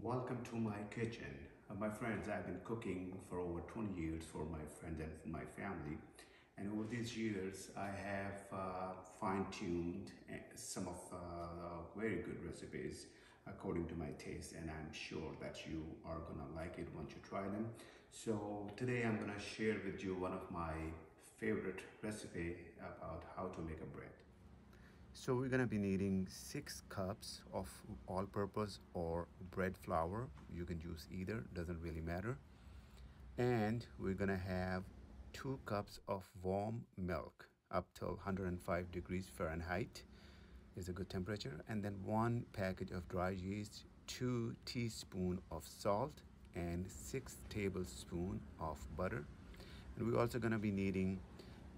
Welcome to my kitchen. My friends, I've been cooking for over 20 years for my friends and my family. And over these years, I have fine-tuned some of very good recipes according to my taste. And I'm sure that you are gonna like it once you try them. So today I'm gonna share with you one of my favorite recipe about how to make a bread. So we're gonna be needing 6 cups of all-purpose or bread flour. You can use either, doesn't really matter. And we're gonna have 2 cups of warm milk up till 105 degrees Fahrenheit is a good temperature. And then 1 package of dry yeast, 2 teaspoons of salt, and 6 tablespoons of butter. And we're also gonna be needing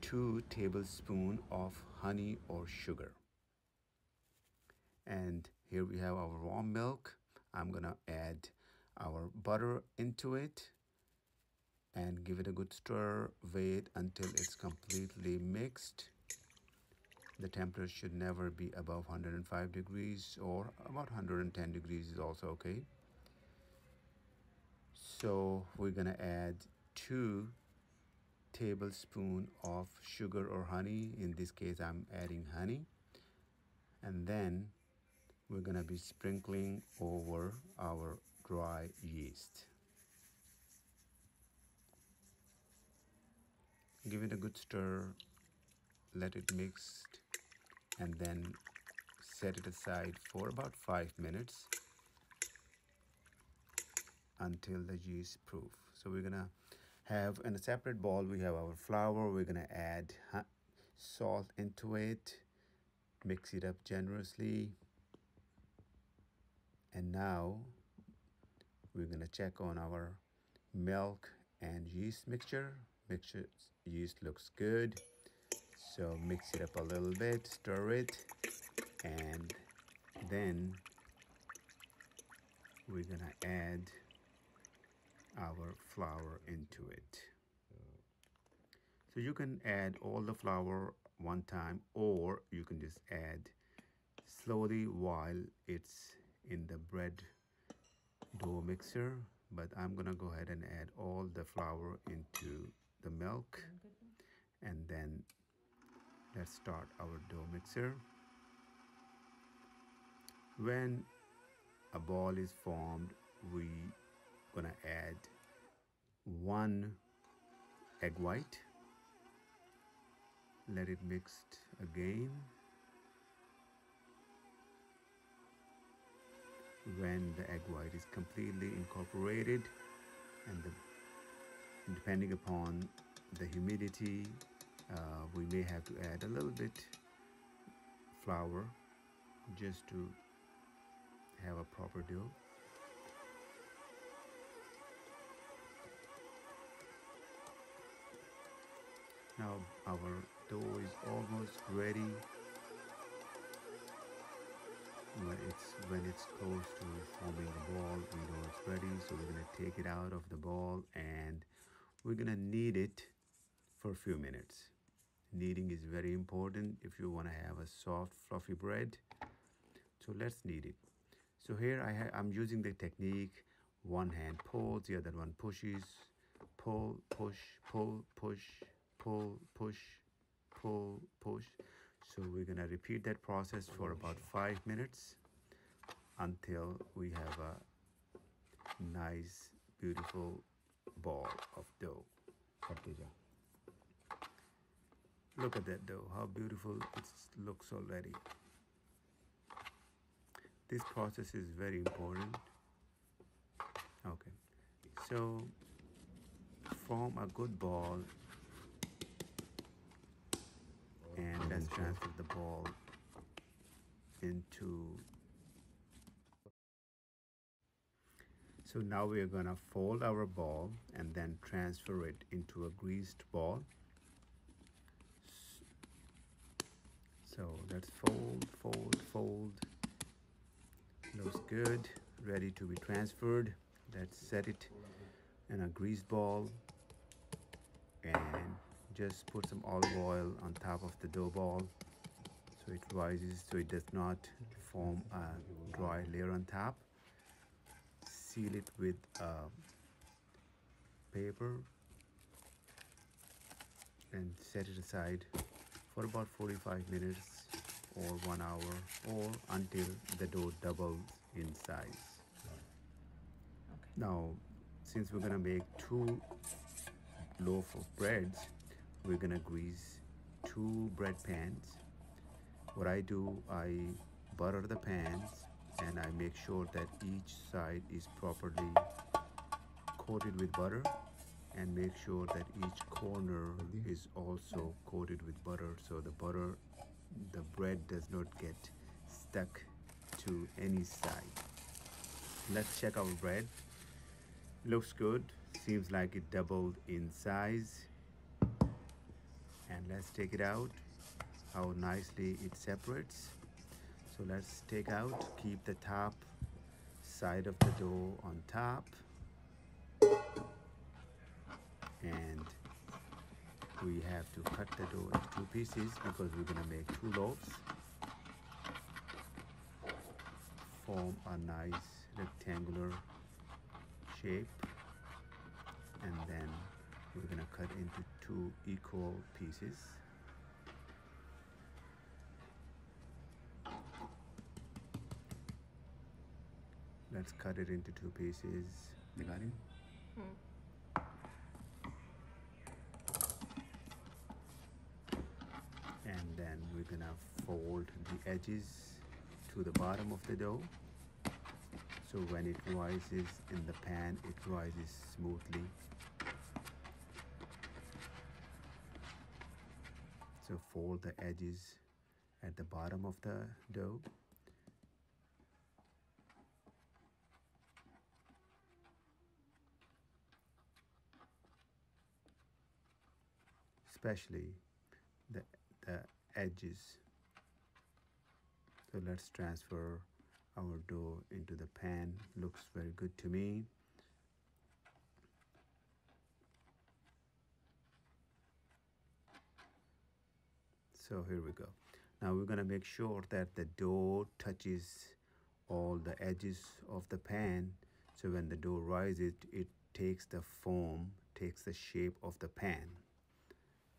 2 tablespoons of honey or sugar. And here we have our warm milk. I'm gonna add our butter into it and give it a good stir. Wait until it's completely mixed. The temperature should never be above 105 degrees, or about 110 degrees is also okay. So we're gonna add 2 tablespoons of sugar or honey. In this case, I'm adding honey. And then we're gonna be sprinkling over our dry yeast. Give it a good stir, let it mix, and then set it aside for about 5 minutes until the yeast is proof. So we're gonna have in a separate bowl, we have our flour. We're gonna add salt into it, mix it up generously. And now we're gonna check on our milk and yeast mixture. Yeast looks good. So mix it up a little bit, stir it, and then we're gonna add our flour into it. So you can add all the flour one time, or you can just add slowly while it's in the bread dough mixer. But I'm gonna go ahead and add all the flour into the milk, and then let's start our dough mixer. When a ball is formed, we gonna add 1 egg white. Let it mix again. When the egg white is completely incorporated, and depending upon the humidity, we may have to add a little bit flour just to have a proper dough. Now our dough is almost ready. When it's close to forming a ball, we know it's ready. So we're gonna take it out of the ball and we're gonna knead it for a few minutes. Kneading is very important if you want to have a soft, fluffy bread. So let's knead it. So here I'm using the technique: one hand pulls, the other one pushes. Pull, push, pull, push, pull, push, pull, push. So we're gonna repeat that process for about 5 minutes until we have a nice, beautiful ball of dough. Look at that dough, how beautiful it looks already. This process is very important. Okay, so form a good ball, and let's transfer the ball into. So now we're gonna fold our ball and then transfer it into a greased ball. So let's fold, fold, fold. Looks good, ready to be transferred. Let's set it in a greased ball and just put some olive oil on top of the dough ball so it rises, so it does not form a dry layer on top. seal it with paper and set it aside for about 45 minutes or 1 hour, or until the dough doubles in size. Okay. Now, since we're gonna make 2 loaf of breads, we're gonna grease 2 bread pans. What I do, I butter the pans and I make sure that each side is properly coated with butter, and make sure that each corner is also coated with butter, so the bread does not get stuck to any side. Let's check our bread. Looks good, seems like it doubled in size. And let's take it out, how nicely it separates. So let's take out, keep the top side of the dough on top, and we have to cut the dough into 2 pieces because we're going to make 2 loaves. Form a nice rectangular shape, and then we're going to cut into 2 equal pieces. Let's cut it into 2 pieces. You got it? And then we're gonna fold the edges to the bottom of the dough, so when it rises in the pan, it rises smoothly. So fold the edges at the bottom of the dough. Especially the edges. So let's transfer our dough into the pan. Looks very good to me. So here we go. Now we're gonna make sure that the dough touches all the edges of the pan, so when the dough rises, it takes the form, takes the shape of the pan.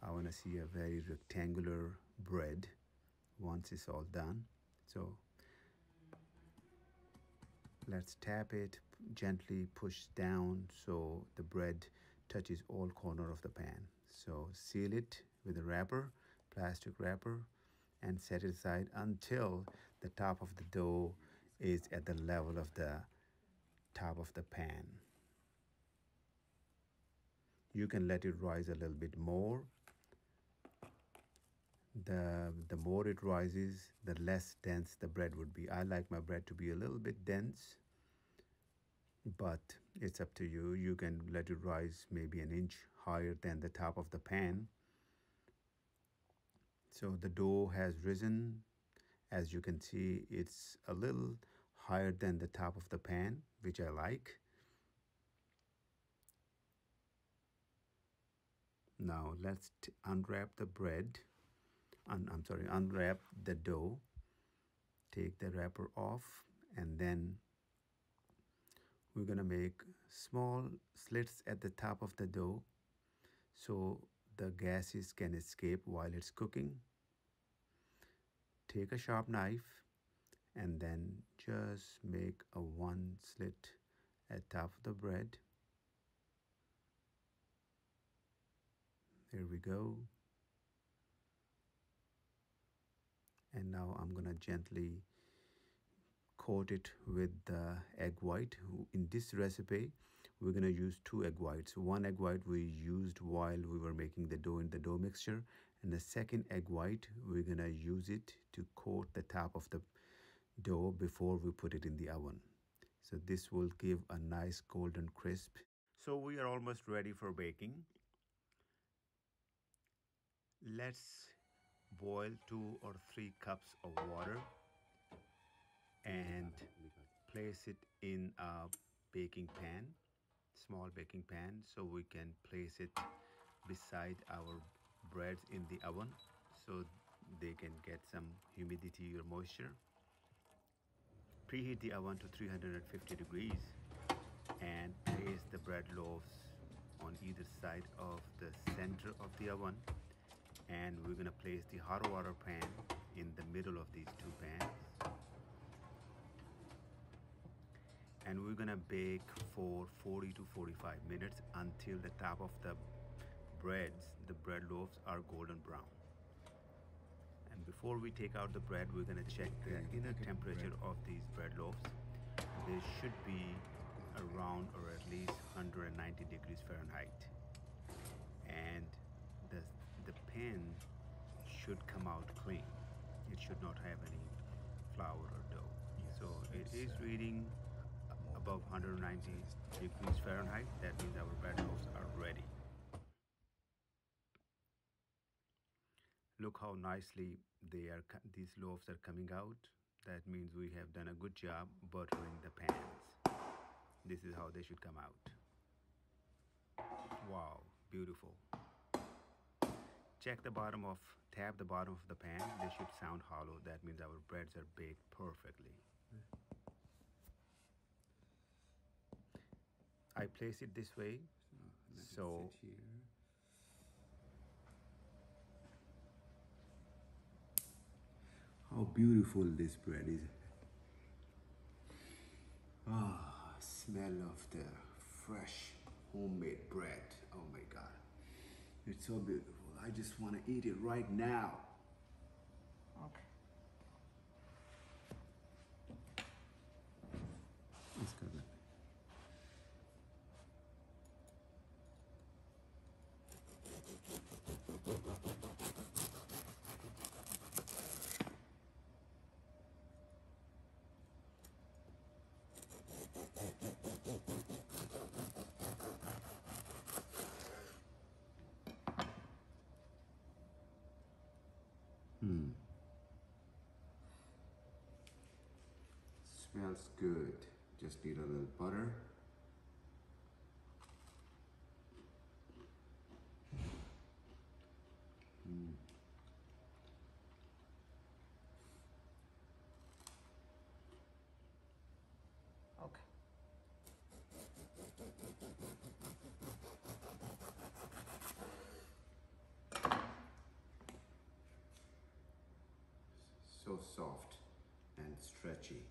I want to see a very rectangular bread once it's all done. So let's tap it, gently push down so the bread touches all corner of the pan. So seal it with a wrapper, plastic wrapper, and set it aside until the top of the dough is at the level of the top of the pan. You can let it rise a little bit more. The more it rises, the less dense the bread would be. I like my bread to be a little bit dense, but it's up to you. You can let it rise maybe an inch higher than the top of the pan. So the dough has risen. As you can see, it's a little higher than the top of the pan, which I like. Now let's unwrap the bread. Unwrap the dough. Take the wrapper off, and then we're gonna make small slits at the top of the dough so the gases can escape while it's cooking. Take a sharp knife and then just make a 1 slit at top of the bread. There we go. And now I'm gonna gently coat it with the egg white. In this recipe, we're gonna use 2 egg whites. 1 egg white we used while we were making the dough in the dough mixture, and the second egg white we're gonna use it to coat the top of the dough before we put it in the oven. So this will give a nice golden crisp. So we are almost ready for baking. Let's boil 2 or 3 cups of water and place it in a baking pan, small baking pan, so we can place it beside our breads in the oven so they can get some humidity or moisture. Preheat the oven to 350 degrees and place the bread loaves on either side of the center of the oven, and we're gonna place the hot water pan in the middle of these two pans, and we're gonna bake for 40 to 45 minutes until the top of the bread loaves are golden brown. And before we take out the bread, we're gonna check the inner temperature of these bread loaves. They should be around or at least 190 degrees Fahrenheit, and the pan should come out clean. It should not have any flour or dough. So it is reading above 190 degrees Fahrenheit. That means our bread loaves are ready. Look how nicely these loaves are coming out. That means we have done a good job buttering the pans. This is how they should come out. Wow, beautiful. Tap the bottom of the pan. They should sound hollow. That means our breads are baked perfectly. I place it this way, so how beautiful this bread is. Ah, smell of the fresh homemade bread. Oh my God. It's so beautiful. I just want to eat it right now. Okay. Let's go then. Smells good. Just need a little butter. Okay. So soft and stretchy.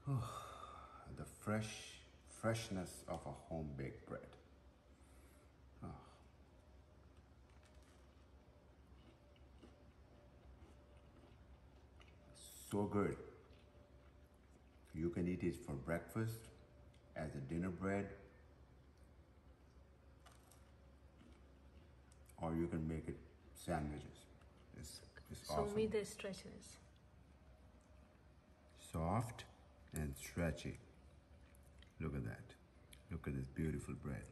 Oh, the freshness of a home-baked bread. Oh. So good. You can eat it for breakfast, as a dinner bread, or you can make it sandwiches. It's Show awesome. me the stretchiness. Soft and stretchy. Look at that. Look at this beautiful bread.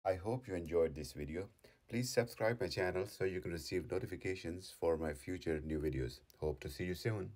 I hope you enjoyed this video. Please subscribe my channel so you can receive notifications for my future new videos. Hope to see you soon.